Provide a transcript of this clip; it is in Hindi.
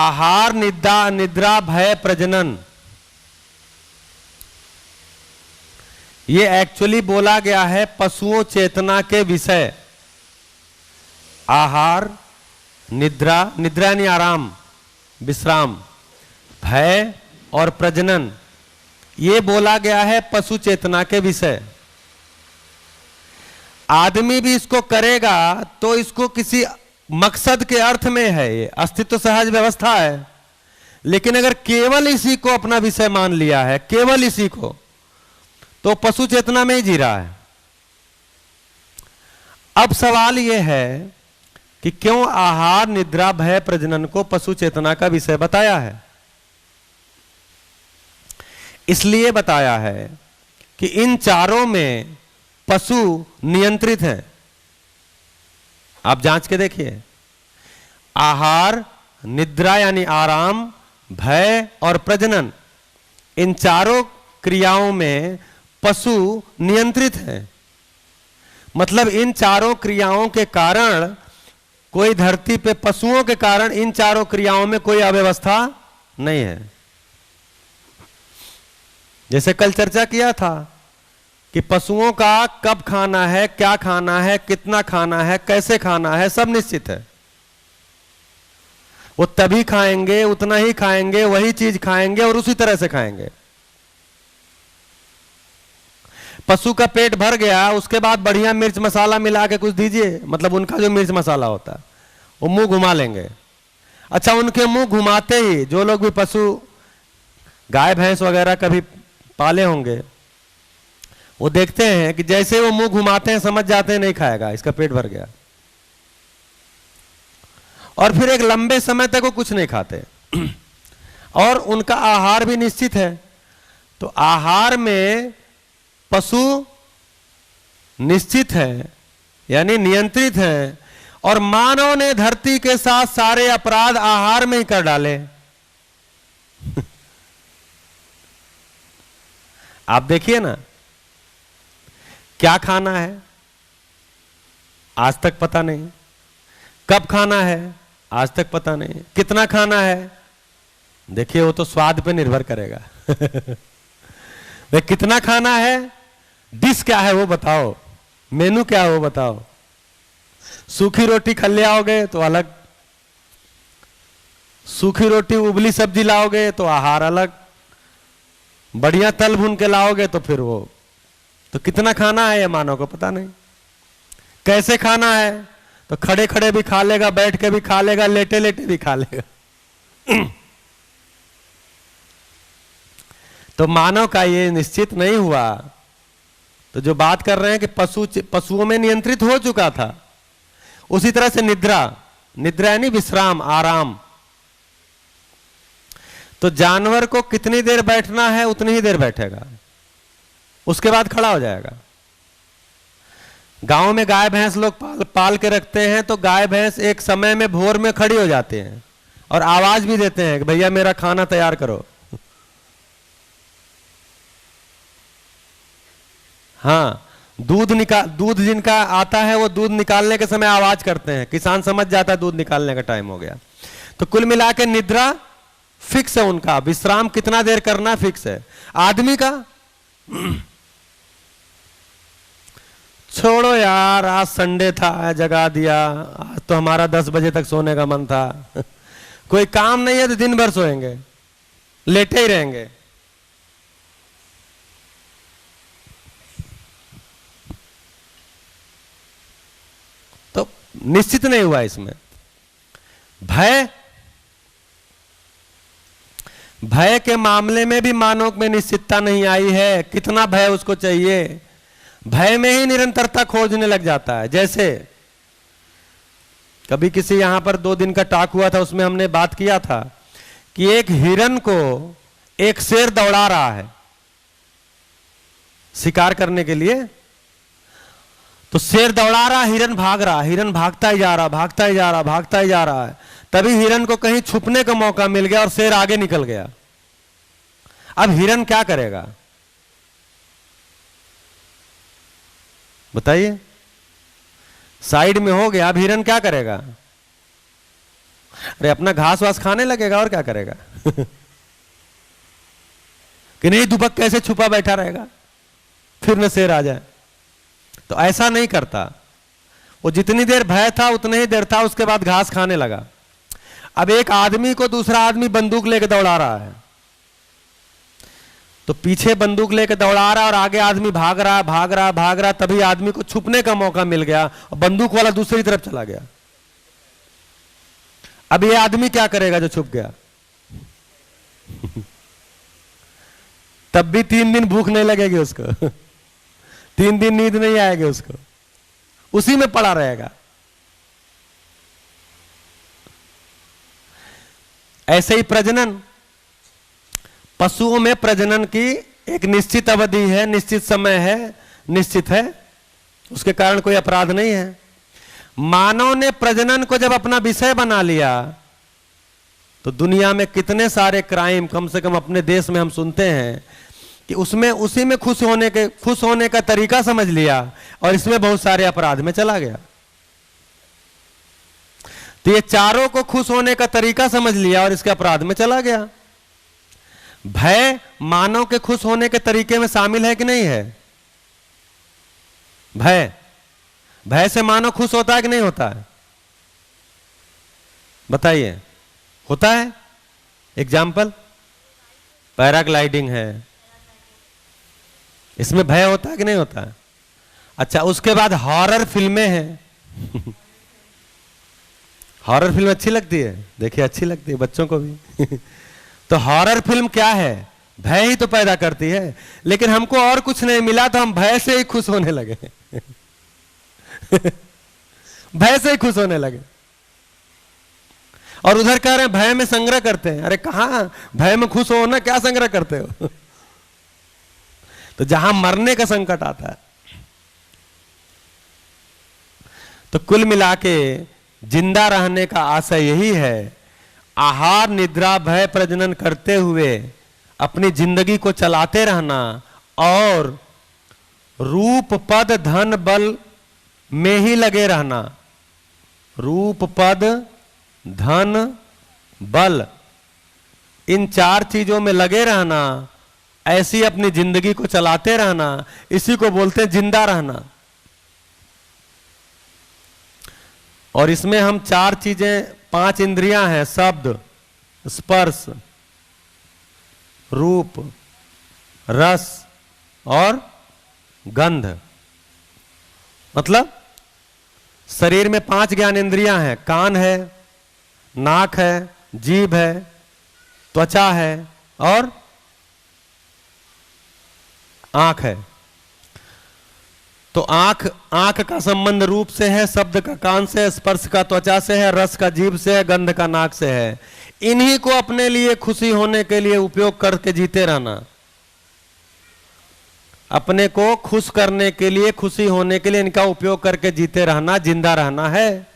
आहार, निद्रा, निद्रा, भय, प्रजनन, ये एक्चुअली बोला गया है पशुओं चेतना के विषय। आहार, निद्रा, निद्रा यानी आराम, विश्राम, भय और प्रजनन, ये बोला गया है पशु चेतना के विषय। आदमी भी इसको करेगा तो इसको किसी मकसद के अर्थ में है, ये अस्तित्व सहज व्यवस्था है। लेकिन अगर केवल इसी को अपना विषय मान लिया है, केवल इसी को, तो पशु चेतना में ही जी रहा है। अब सवाल यह है कि क्यों आहार, निद्रा, भय, प्रजनन को पशु चेतना का विषय बताया है? इसलिए बताया है कि इन चारों में पशु नियंत्रित है। आप जांच के देखिए, आहार, निद्रा यानी आराम, भय और प्रजनन, इन चारों क्रियाओं में पशु नियंत्रित है। मतलब इन चारों क्रियाओं के कारण कोई धरती पे, पशुओं के कारण इन चारों क्रियाओं में कोई अव्यवस्था नहीं है। जैसे कल चर्चा किया था कि पशुओं का कब खाना है, क्या खाना है, कितना खाना है, कैसे खाना है, सब निश्चित है। वो तभी खाएंगे, उतना ही खाएंगे, वही चीज खाएंगे और उसी तरह से खाएंगे। पशु का पेट भर गया, उसके बाद बढ़िया मिर्च मसाला मिला के कुछ दीजिए, मतलब उनका जो मिर्च मसाला होता है वो मुंह घुमा लेंगे। अच्छा, उनके मुंह घुमाते ही, जो लोग भी पशु, गाय भैंस वगैरह कभी पाले होंगे, वो देखते हैं कि जैसे वो मुंह घुमाते हैं समझ जाते हैं नहीं खाएगा, इसका पेट भर गया, और फिर एक लंबे समय तक वो कुछ नहीं खाते। और उनका आहार भी निश्चित है। तो आहार में पशु निश्चित है, यानी नियंत्रित है, और मानव ने धरती के साथ सारे अपराध आहार में ही कर डाले। आप देखिए ना, क्या खाना है आज तक पता नहीं, कब खाना है आज तक पता नहीं, कितना खाना है देखिए, वो तो स्वाद पे निर्भर करेगा। वे कितना खाना है, डिश क्या है वो बताओ, मेनू क्या है वो बताओ। सूखी रोटी खा ले आओगे तो अलग, सूखी रोटी उबली सब्जी लाओगे तो आहार अलग, बढ़िया तल भून के लाओगे तो फिर वो, तो कितना खाना है ये मानव को पता नहीं। कैसे खाना है, तो खड़े खड़े भी खा लेगा, बैठ के भी खा लेगा, लेटे लेटे भी खा लेगा। तो मानव का ये निश्चित नहीं हुआ। तो जो बात कर रहे हैं कि पशुओं में नियंत्रित हो चुका था, उसी तरह से निद्रा, निद्रा यानी विश्राम, आराम। तो जानवर को कितनी देर बैठना है उतनी ही देर बैठेगा, उसके बाद खड़ा हो जाएगा। गांव में गाय भैंस लोग पाल के रखते हैं, तो गाय भैंस एक समय में भोर में खड़ी हो जाते हैं और आवाज भी देते हैं कि भैया मेरा खाना तैयार करो। हाँ, दूध जिनका आता है वो दूध निकालने के समय आवाज करते हैं, किसान समझ जाता है दूध निकालने का टाइम हो गया। तो कुल मिला के निद्रा फिक्स है उनका, विश्राम कितना देर करना फिक्स है। आदमी का छोड़ो यार, आज संडे था जगा दिया, आज तो हमारा 10 बजे तक सोने का मन था। कोई काम नहीं है तो दिन भर सोएंगे, लेटे ही रहेंगे। तो निश्चित नहीं हुआ इसमें। भय के मामले में भी मानव में निश्चितता नहीं आई है, कितना भय उसको चाहिए। भय में ही निरंतरता खोजने लग जाता है। जैसे कभी किसी यहां पर 2 दिन का टॉक हुआ था, उसमें हमने बात किया था कि एक हिरन को एक शेर दौड़ा रहा है शिकार करने के लिए। तो शेर दौड़ा रहा, हिरन भाग रहा, हिरन भागता ही जा रहा, भागता ही जा रहा, भागता ही जा रहा है। तभी हिरन को कहीं छुपने का मौका मिल गया और शेर आगे निकल गया। अब हिरन क्या करेगा बताइए? साइड में हो गया, अब हिरन क्या करेगा? अरे अपना घास वास खाने लगेगा और क्या करेगा कि नहीं दुबक कैसे छुपा बैठा रहेगा फिर न शेर आ जाए। तो ऐसा नहीं करता वो, जितनी देर भय था उतनी ही देर था, उसके बाद घास खाने लगा। अब एक आदमी को दूसरा आदमी बंदूक लेके दौड़ा रहा है, तो पीछे बंदूक लेके दौड़ा रहा है और आगे आदमी भाग रहा है भाग रहा है भाग रहा है, तभी आदमी को छुपने का मौका मिल गया और बंदूक वाला दूसरी तरफ चला गया। अब ये आदमी क्या करेगा जो छुप गया तब भी 3 दिन भूख नहीं लगेगी उसको 3 दिन नींद नहीं आएगी उसको, उसी में पड़ा रहेगा। ऐसे ही प्रजनन, पशुओं में प्रजनन की एक निश्चित अवधि है, निश्चित समय है, निश्चित है, उसके कारण कोई अपराध नहीं है। मानव ने प्रजनन को जब अपना विषय बना लिया तो दुनिया में कितने सारे क्राइम, कम से कम अपने देश में हम सुनते हैं कि उसमें उसी में खुश होने का तरीका समझ लिया और इसमें बहुत सारे अपराध में चला गया। तो ये चारों को खुश होने का तरीका समझ लिया और इसके अपराध में चला गया। भय मानव के खुश होने के तरीके में शामिल है कि नहीं है? भय से मानव खुश होता है कि नहीं होता है? बताइए। होता है? एग्जाम्पल, पैराग्लाइडिंग है, इसमें भय होता है कि नहीं होता है? अच्छा, उसके बाद हॉरर फिल्में हैं हॉरर फिल्म अच्छी लगती है? देखिए अच्छी लगती है बच्चों को भी तो हॉरर फिल्म क्या है? भय ही तो पैदा करती है। लेकिन हमको और कुछ नहीं मिला तो हम भय से ही खुश होने लगे भय से ही खुश होने लगे। और उधर कह रहे हैं भय में संग्रह करते हैं। अरे कहां भय में खुश हो ना, क्या संग्रह करते हो तो जहां मरने का संकट आता है। तो कुल मिला के जिंदा रहने का आशय यही है, आहार निद्रा भय प्रजनन करते हुए अपनी जिंदगी को चलाते रहना और रूप पद धन बल में ही लगे रहना। रूप पद धन बल, इन 4 चीजों में लगे रहना, ऐसी अपनी जिंदगी को चलाते रहना, इसी को बोलते हैं जिंदा रहना। और इसमें हम 4 चीजें, 5 इंद्रियां हैं, शब्द, स्पर्श, रूप, रस और गंध। मतलब शरीर में 5 ज्ञानेंद्रियां हैं, कान है, नाक है, जीभ है, त्वचा है और आंख है। तो आंख का संबंध रूप से है, शब्द का कान से है, स्पर्श का त्वचा से है, रस का जीभ से है, गंध का नाक से है। इन्हीं को अपने लिए खुशी होने के लिए उपयोग करके जीते रहना। अपने को खुश करने के लिए, खुशी होने के लिए इनका उपयोग करके जीते रहना, जिंदा रहना है।